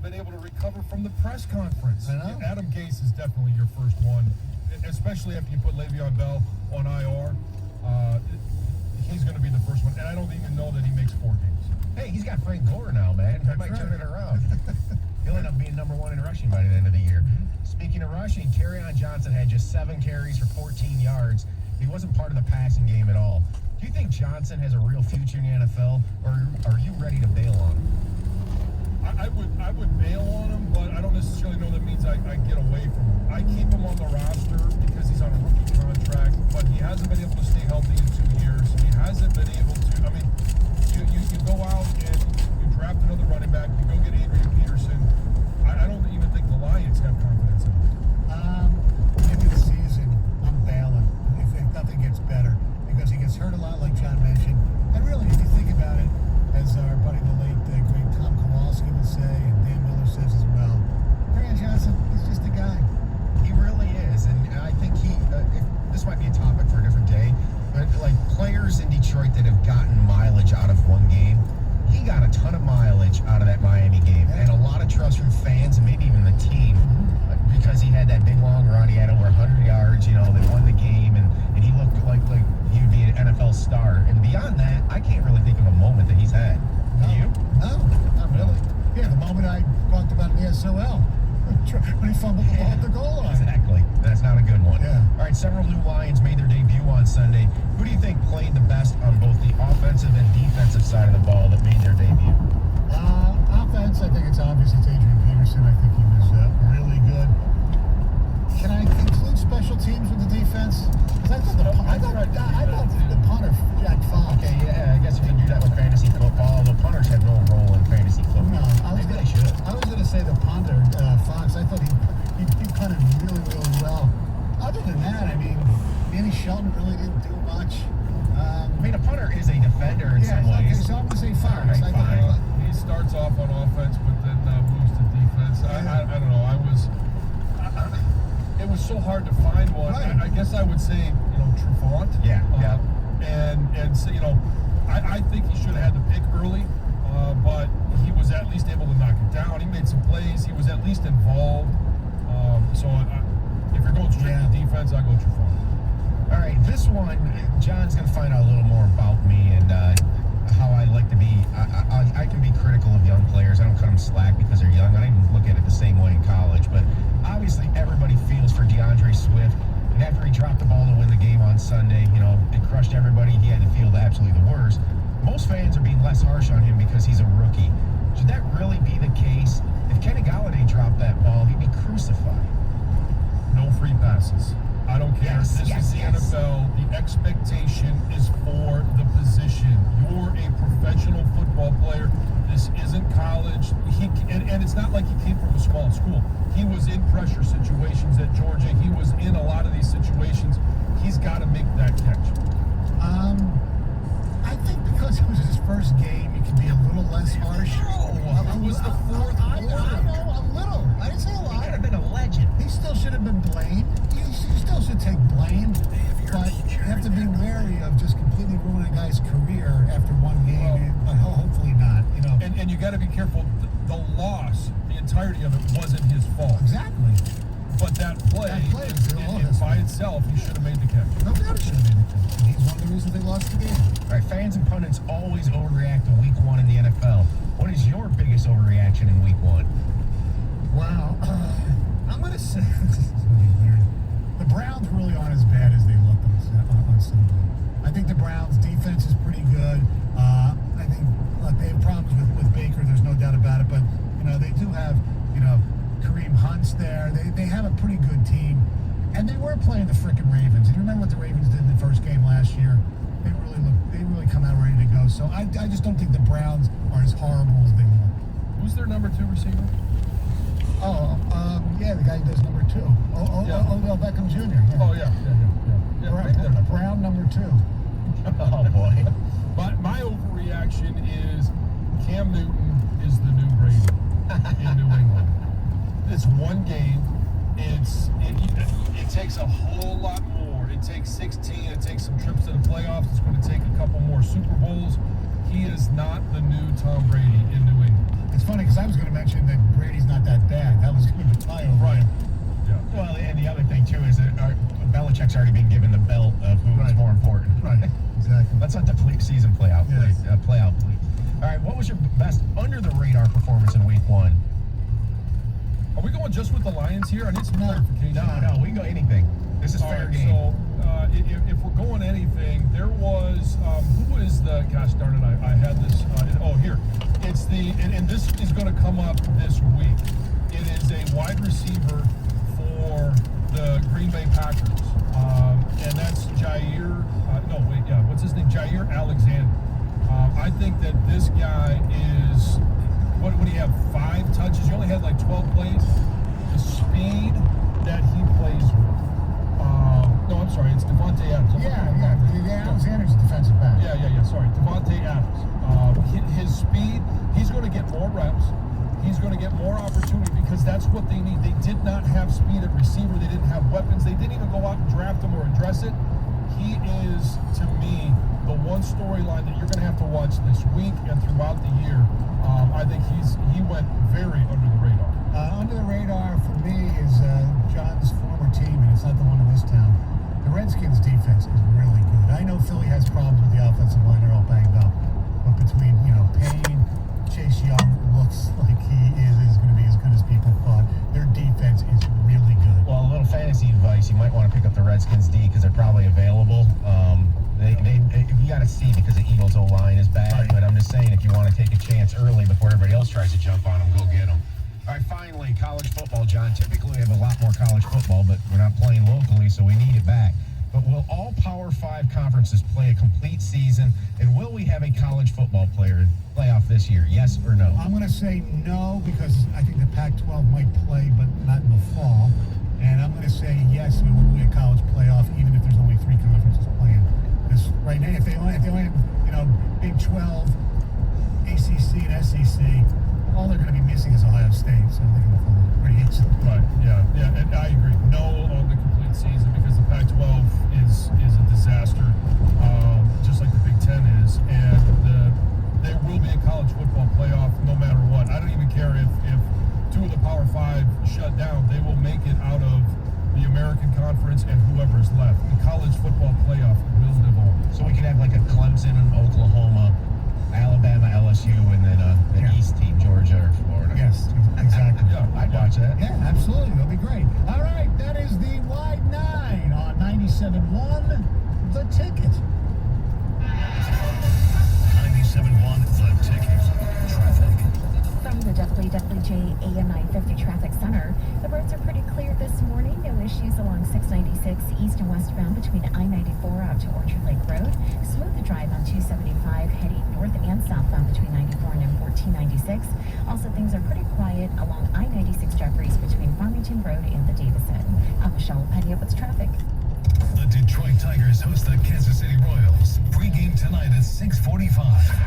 have been able to recover from the press conference. I know. Adam Gase is definitely your first one, especially after you put Le'Veon Bell on IR. He's going to be the first one, and I don't even know that he makes 4 games. Hey, he's got Frank Gore now, man. He might turn it around. He'll end up being number 1 in rushing by the end of the year. Speaking of rushing, Kerryon Johnson had just 7 carries for 14 yards. He wasn't part of the passing game at all. Do you think Johnson has a real future in the NFL, or are you ready to bail on him? I would bail on him, but I don't necessarily know that means I get away from him. I keep him on the roster because he's on a rookie contract, but he hasn't been able to stay healthy in 2 years. He hasn't been able to. I mean, you go out and you draft another running back. You go get Adrian Peterson. I don't even think the Lions have confidence in him. Into the season, I'm bailing if nothing gets better because he gets hurt a lot, like John mentioned. And really, if you think about it, as our buddy the late great Tom Kowalski would say, and Dan Miller says as well, Kerryon Johnson is just a guy. He really is, and I think this might be a topic for a different day, but like players in Detroit that have gotten mileage out of one game, he got a ton of mileage out of that Miami game, and a lot of trust from fans and maybe even the team because he had that big long run. He had over 100 yards, they won the game, and he looked like he would be an NFL star. And beyond that, I can't really think of a moment that he's had. Do you? No, not really. Yeah, the moment I talked about in the SOL. When he fumbled the ball at the goal line. Exactly. That's not a good one. Yeah. All right, several new Lions made their debut on Sunday. Who do you think played the best on both the offensive and defensive side of the ball that made their debut? Offense, I think it's obvious it's Adrian Peterson. I think he was really good. Can I include special teams with the defense? Because I thought the punter, Jack Fox. Okay, yeah, I guess you can do that with fantasy football, although punters have no role in fantasy football. No, Maybe they should. I was going to say the punter, Fox. I thought he punted really, really well. Other than that, I mean, Danny Shelton really didn't do much. I mean, a punter is a defender in some ways. So I'm going to say Fox. All right, fine. He starts off on offense, but then moves to defense. I don't know. It was so hard to find one. Right. I guess I would say, Trufant. Yeah. And so, I think he should have had the pick early, but he was at least able to knock it down. He made some plays. He was at least involved. If you're going straight to defense, I'll go Trufant. All right, this one, John's going to find out a little more about me and how I like to be. I can be critical of young players. I don't cut them slack because they're young. I don't even look at it the same way in college. But obviously, everybody feels for DeAndre Swift. And after he dropped the ball to win the game on Sunday, it crushed everybody. He had to feel absolutely the worst. Most fans are being less harsh on him because he's a rookie. Should that really be the case? If Kenny Golladay dropped that ball, he'd be crucified. No free passes. I don't care. Yes, this is the NFL. The expectation is for the position. You're a professional football player. This isn't college. And it's not like he came from a small school. He was in pressure situations at Georgia. He was in a lot of these situations. He's got to make that catch. I think because it was his first game, he can be a little less harsh. It was the fourth quarter. I know, a little. I didn't say a lot. He could have been a legend. He still should have been blamed. He still should take blame. But you have to be wary of just completely ruining a guy's career after one game. But hopefully not, And you got to be careful. The loss, the entirety of it, wasn't his fault. Exactly. But that play by itself, he should have made the catch. No doubt he should have made the catch. And he's one of the reasons they lost the game. All right, fans and pundits always overreact to week 1 in the NFL. What is your biggest overreaction in week 1? Wow. I'm going to say this is really weird. The Browns really aren't as bad as they looked on Sunday. I think the Browns' defense is pretty good. I think they have problems with Baker. There's no doubt about it. But, they do have, Kareem Hunt's there. They have a pretty good team. And they were playing the frickin' Ravens. And you remember what the Ravens did in the first game last year? They really come out ready to go. So I just don't think the Browns are as horrible as they look. Who's their number 2 receiver? The guy who does number 2. Odell Beckham Jr. Yeah. Oh, yeah. Brown number 2. Oh, boy. My overreaction is Cam Newton is the new Brady in New England. It's one game. It takes a whole lot more. It takes 16. It takes some trips to the playoffs. It's going to take a couple more Super Bowls. He is not the new Tom Brady in New England. It's funny because I was going to mention that Brady Belichick's already been given the belt of who's Right. more important. Right. Exactly. Let's let the season play out, please. Yes. Play out, please. All right, what was your best under-the-radar performance in Week 1? Are we going just with the Lions here? I need some clarification. No, we can go anything. This is All fair right, game. so if we're going anything, there was who is the gosh darn it? I had this. Here it's the and this is going to come up this week. It is a wide receiver for the Green Bay Packers, and that's Jair. What's his name? Jair Alexander. I think that this guy is. What do you have? 5 touches. You only had like 12 plays. The speed that he plays with. No, I'm sorry. It's Devontae Adams. Yeah. Alexander's a defensive back. Yeah. Sorry, Devontae Adams. His speed. He's going to get more reps. He's going to get more opportunity because that's what they need. They did not have speed at receiver. They didn't have weapons. They didn't even go out and draft him or address it. He is, to me, the one storyline that you're going to have to watch this week and throughout the year. I think he went very under the radar. Under the radar for me is John's former team, and it's not the one in this town. The Redskins defense is really good. I know Philly has problems with the offensive line; they're all banged up. But between Payne, Chase Young looks like he is going to be as good as people thought. Their defense is really good. Well, a little fantasy advice: you might want to pick up the Redskins D because they're probably available. You got to see because the Eagles' O-line is bad. Right. But I'm just saying, if you want to take a chance early before everybody else tries to jump on them, go get them. All right, finally, college football, John. Typically, we have a lot more college football, but we're not playing locally, so we need it back. But will all Power 5 conferences play a complete season? And will we have a college football playoff this year? Yes or no? I'm going to say no because I think the Pac-12 might play, but not in the fall. And I'm going to say yes, we will be a college playoff, even if there's only 3 conferences playing. Because right now, if they only have, Big 12, ACC, and SEC, all they're going to be missing is Ohio State. So I think it'll fall pretty easily. Right. Yeah. And I agree. No on the complete season because the Pac-12 is a disaster, just like the Big Ten is, and there will be a college football playoff no matter what. I don't even care if 2 of the Power 5 shut down. They will make it out of the American Conference and whoever is left. The college football playoff will live on. So we could have like a Clemson and Oklahoma, Alabama, LSU, and then an East team, Georgia or Florida. Yes, exactly. Yeah, I'd watch that. Yeah, absolutely. That'll be great. All right, that is the Wide 9 on 97.1 The Ticket. 97.1 The Ticket. Traffic. From the WWJ AM 950 Traffic Center, the roads are pretty clear this morning. No issues along 696 east and westbound between I-94 out to Orchard Lake Road. Smooth drive on 275 heading north and southbound between 94 and 1496. Also, things are pretty quiet along I-96 Jeffries between Farmington Road and the Davison. I'm Michelle Penny with traffic. The Detroit Tigers host the Kansas City Royals. Pre-game tonight at 6:45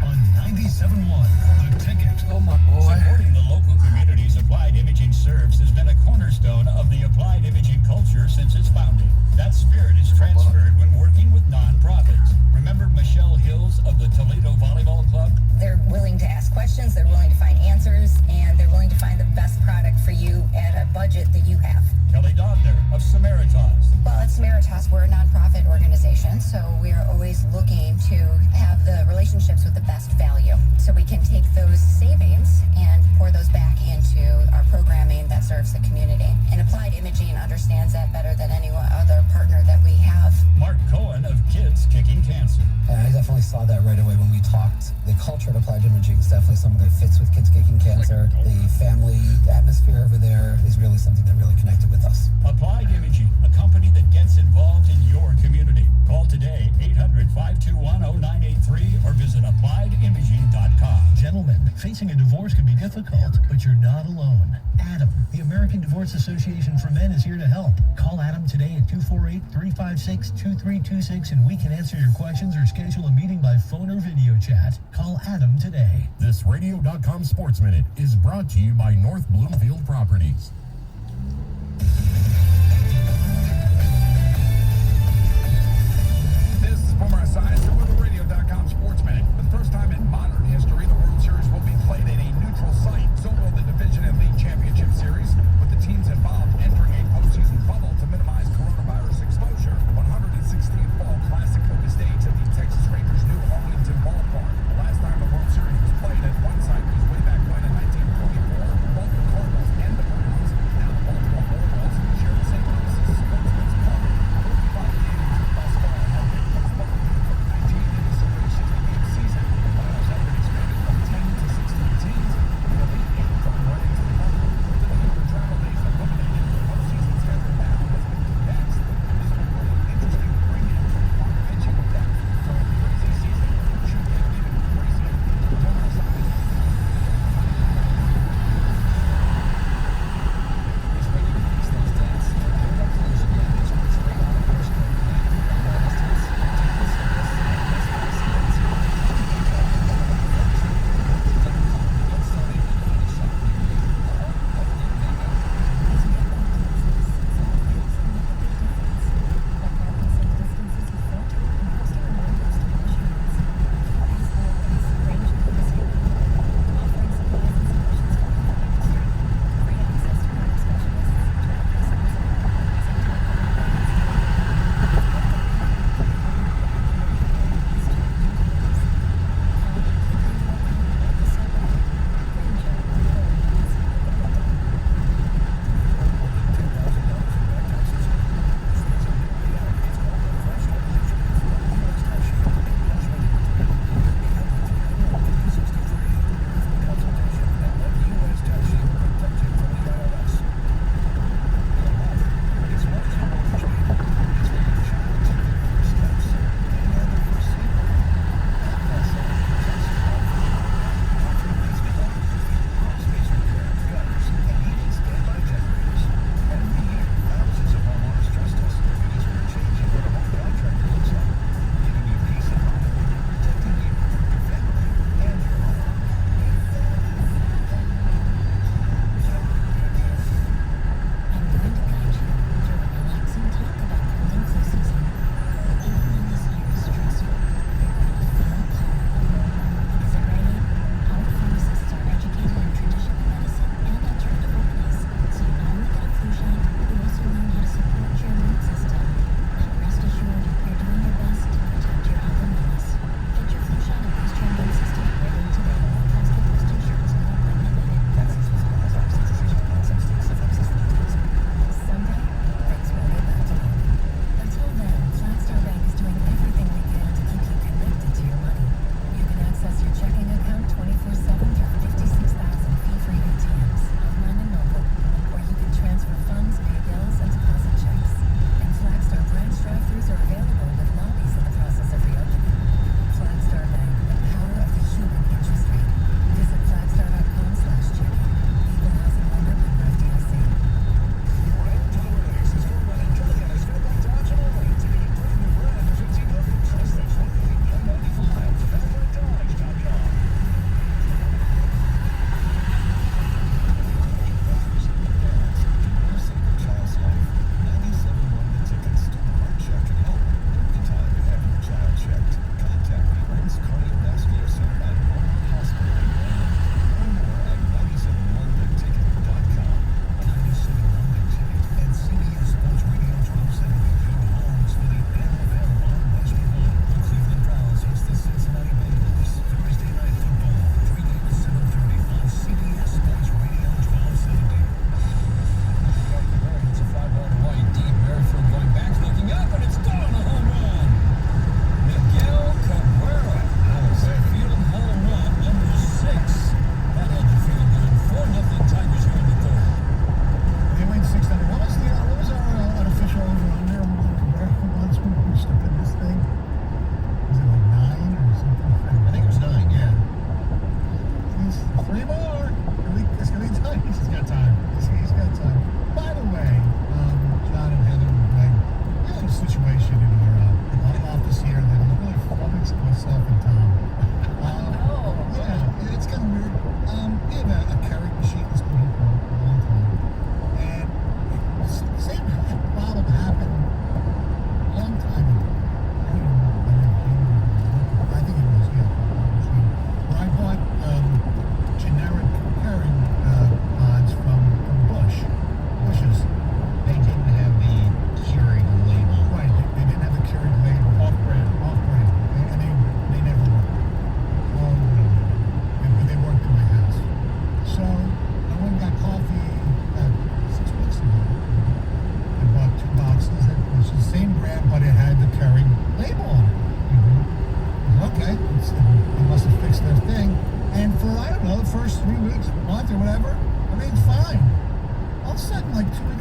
on 97.1 The Ticket. Oh, my boy. Supporting the local communities, Applied Imaging Serves has been a cornerstone of the applied imaging culture since its founding. That spirit is transferred when working with nonprofits. Remember Michelle Hills of the Toledo Volleyball Club? They're willing to ask questions, they're willing to find answers, and they're willing to find the best product for you at a budget that you have. Kelly Dobner of Samaritas. Well, at Samaritas, we're a nonprofit organization, so we are always looking to have the relationships with the best value. So we can take those savings and pour those back into our programming that serves the community. And Applied Imaging understands that better than any other partner that we have. Mark Cohen of Kids Kicking Cancer. And I definitely saw that right away when we talked. The culture at Applied Imaging is definitely something that fits with Kids Kicking Cancer. The family atmosphere over there is really something that really connected with us. Applied Imaging, a company that gets involved in your community. Call today, 800-521-0983 or visit appliedimaging.com. Gentlemen, facing a divorce can be difficult, but you're not alone. Adam, the American Divorce Association for Men, is here to help. Call Adam today at 248-356-2326 and we can answer your questions or schedule a meeting by phone or video chat. Call Adam today. This Radio.com Sports Minute is brought to you by North Bloomfield Properties. This is Boomer Esiason with the Radio.com Sports Minute. For the first time in modern history, the World Series will be played at a neutral site. So will the Division and League Championship Series, with the teams involved entering a postseason bubble to minimize coronavirus exposure.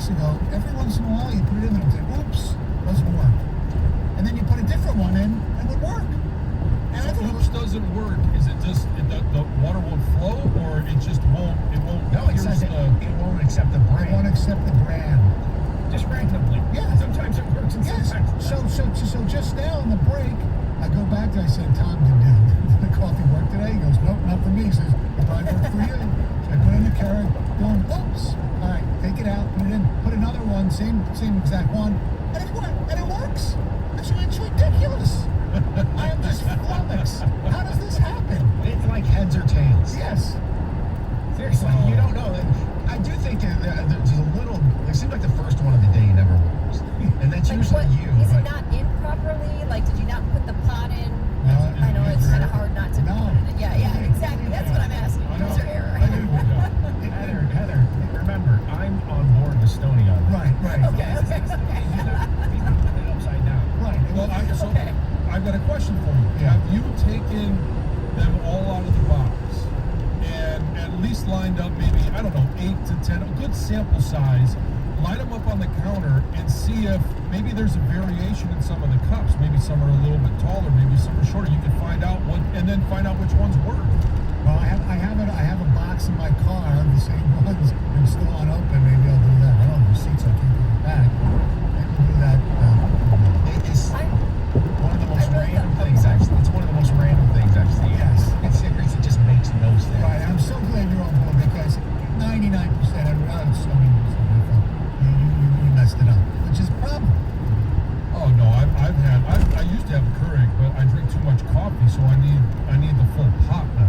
weeks ago, every once in a while you put it in there and say, oops, doesn't work. And then you put a different one in and it would work. And I thought, Oops doesn't work. Is it just the water won't flow, or it just won't? It won't. No, it says it won't accept the I brand. won't accept the brand. Just randomly. Yeah. Sometimes it works and Yes. sometimes So just now in the break, I go back there. I said, Tom, did the coffee work today? He goes, nope, not for me. He says, it probably worked for you. So I put in the carrot, boom, oops. All right, take it out, put it in, put another one, same exact one, and it works. It's ridiculous. I am just flummoxed. How does this happen? it's like heads or tails. Yes. Seriously, you don't know. And I do think there's a little. It seems like the first one of the day never works, and that's usually you. Is but it not in properly? Like, did you not put the pot in? No, I know it's kind of hard not to No. put it in. Yeah, exactly. That's what I'm asking. User error. Heather, remember, I'm on board with Stoney on this. Right. Okay. He's not putting it upside down. Right. Well, Okay. I've got a question for you. Yeah. Have you taken them all out of the box and at least lined up maybe, I don't know, 8 to 10, a good sample size, line them up on the counter and see if maybe there's a variation in some of the cups. Maybe some are a little bit taller, maybe some are shorter. You can find out and then find out which ones work. Well, I have a box in my car, the same ones, and still unopened. Maybe I'll do that. I don't have receipts, I can't give it back. Maybe I'll do that. It's one of the most random things, actually. It's one of the most random things I've seen. Yes. It's serious. It just makes no sense. Right, I'm so glad you're on board because 99% of so many you messed it up, which is a problem. Oh no, I used to have a Keurig, but I drink too much coffee, so I need the full pot now.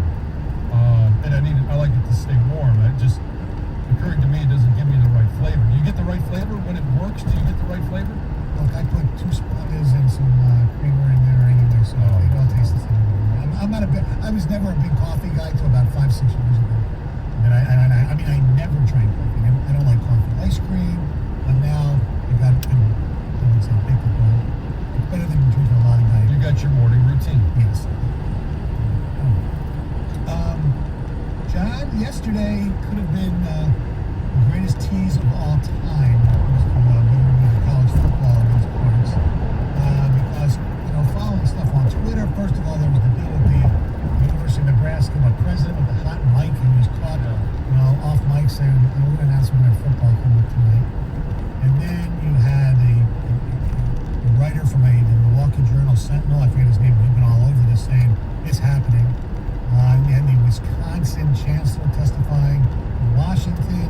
And I like it to stay warm. The Keurig to me doesn't give me the right flavor. You get the right flavor when it works. Do you get the right flavor? Look, I put 2 splinters and some creamer in there anyway, so it all tastes the same. I was never a big coffee guy until about 5-6 years ago. And I never drank coffee. I don't like coffee. Ice cream, but now I would say pick up one. It's better than drinking a lot of Diet. You got your morning routine. Yes. John, yesterday could have been the greatest tease of all time when we were college football in these parts. Because, following stuff on Twitter, first of all, there was the deal with the University of Nebraska, the president with the hot mic who was caught, off mic saying, we're going to announce when their football coming up tonight. And then you had a writer from the Milwaukee Journal Sentinel, I forget his name, we've been all over this, saying, it's happening. You had the Wisconsin chancellor testifying in Washington,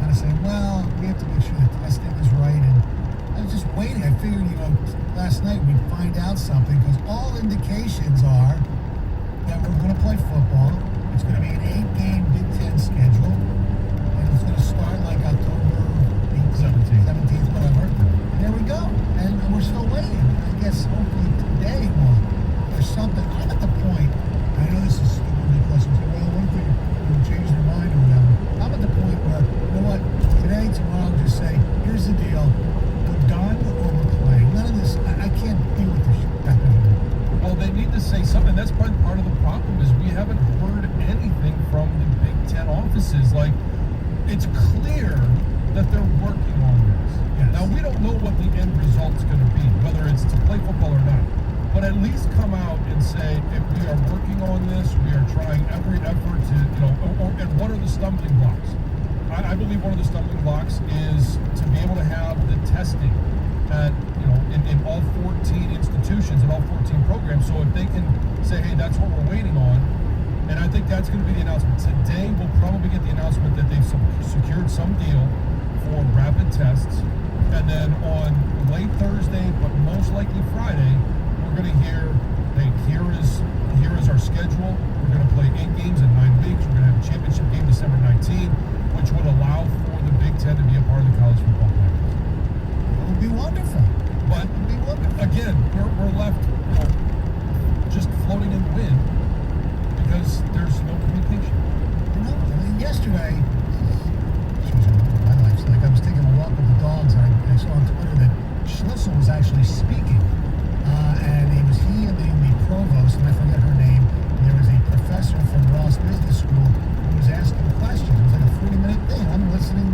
kind of saying, well, we have to make sure the testing is right. And I was just waiting. I figured, last night we'd find out something because all indications are that we're going to play football. It's going to be an 8-game Big Ten schedule. And it's going to start like October 17th, whatever. And there we go. And we're still waiting. I guess hopefully today there's something. I'm at the point, I know this is stupid because you say, well, what if they change their mind or whatever? I'm at the point where, you know what, today, tomorrow, just say, here's the deal. We're done or we're playing. None of this, I can't deal with this crap anymore. Well, they need to say something. That's part of the problem is we haven't heard anything from the Big Ten offices. Like, it's clear that they're working on this. Yes. Now, we don't know what the end result's going to be, whether it's to play football or not. But at least come out and say, if we are working on this, we are trying every effort to, and what are the stumbling blocks? I believe one of the stumbling blocks is to be able to have the testing at, in all 14 institutions and all 14 programs. So if they can say, hey, that's what we're waiting on, and I think that's going to be the announcement. Today, we'll probably get the announcement that they've secured some deal for rapid tests. And then on late Thursday, but most likely Friday, we're going to hear, hey, here is our schedule. We're going to play 8 games in 9 weeks. We're going to have a championship game December 19, which would allow for the Big Ten to be a part of the college football playoffs. It would be wonderful. But again, we're left, just floating in the wind because there's no communication. Yesterday, my life's like I was taking a walk with the dogs, and I saw on Twitter that Schlissel was actually speaking. And he and the provost, and I forget her name, and there was a professor from Ross Business School who was asking questions. It was like a 40-minute thing. I'm listening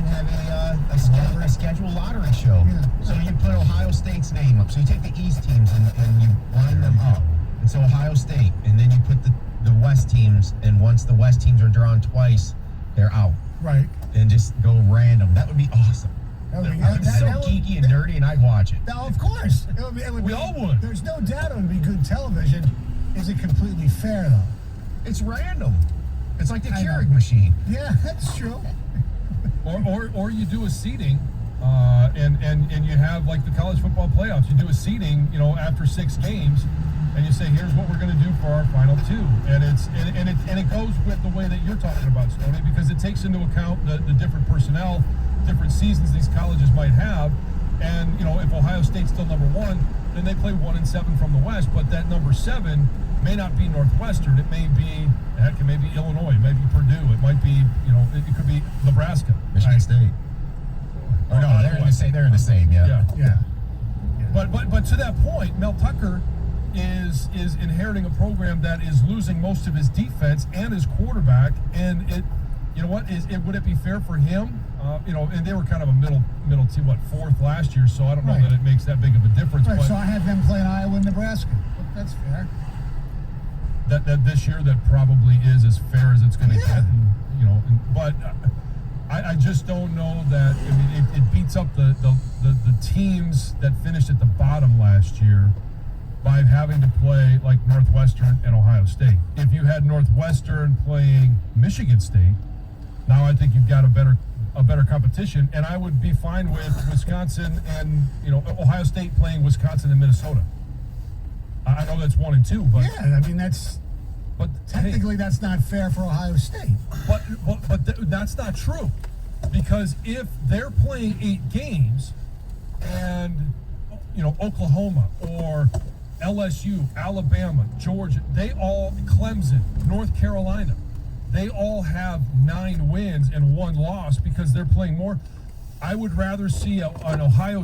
have a scheduled lottery show. Yeah. So you put Ohio State's name up. So you take the East teams and you line them up. And so Ohio State, and then you put the West teams, and once the West teams are drawn twice, they're out. Right. And just go random. That would be awesome. That would be, It's so geeky and nerdy, and I'd watch it. Now, of course. We all would. There's no doubt it would be good television. Is it completely fair, though? It's random. It's like the I know. Keurig machine. Yeah, that's true. Or you do a seeding, and you have like the college football playoffs. You do a seeding, after 6 games, and you say, here's what we're going to do for our final 2, and it goes with the way that you're talking about, Stoney, because it takes into account the different personnel, different seasons these colleges might have, and if Ohio State's still number 1, then they play 1 and 7 from the West, but that number 7 may not be Northwestern. It may be, heck, it may be Illinois, it might be Purdue, it might be, it could be Nebraska, Michigan State. Or no, they're in the same. They're in the same. Yeah. Yeah. But to that point, Mel Tucker is inheriting a program that is losing most of his defense and his quarterback, and would it be fair for him? And they were kind of a middle team, 4th last year, so I don't know Right. that it makes that big of a difference. Right, But so I had them playing Iowa and Nebraska. That's fair. that this year that probably is as fair as it's going to get, but I just don't know that. I mean, it beats up the teams that finished at the bottom last year by having to play like Northwestern and Ohio State. If you had Northwestern playing Michigan State, now I think you've got a better competition, and I would be fine with Wisconsin and Ohio State playing Wisconsin and Minnesota. I know that's 1 and 2, but Yeah, I mean, but technically that's not fair for Ohio State. But that's not true, because if they're playing 8 games, and Oklahoma or LSU, Alabama, Georgia, Clemson, North Carolina, they all have 9 wins and 1 loss because they're playing more. I would rather see an Ohio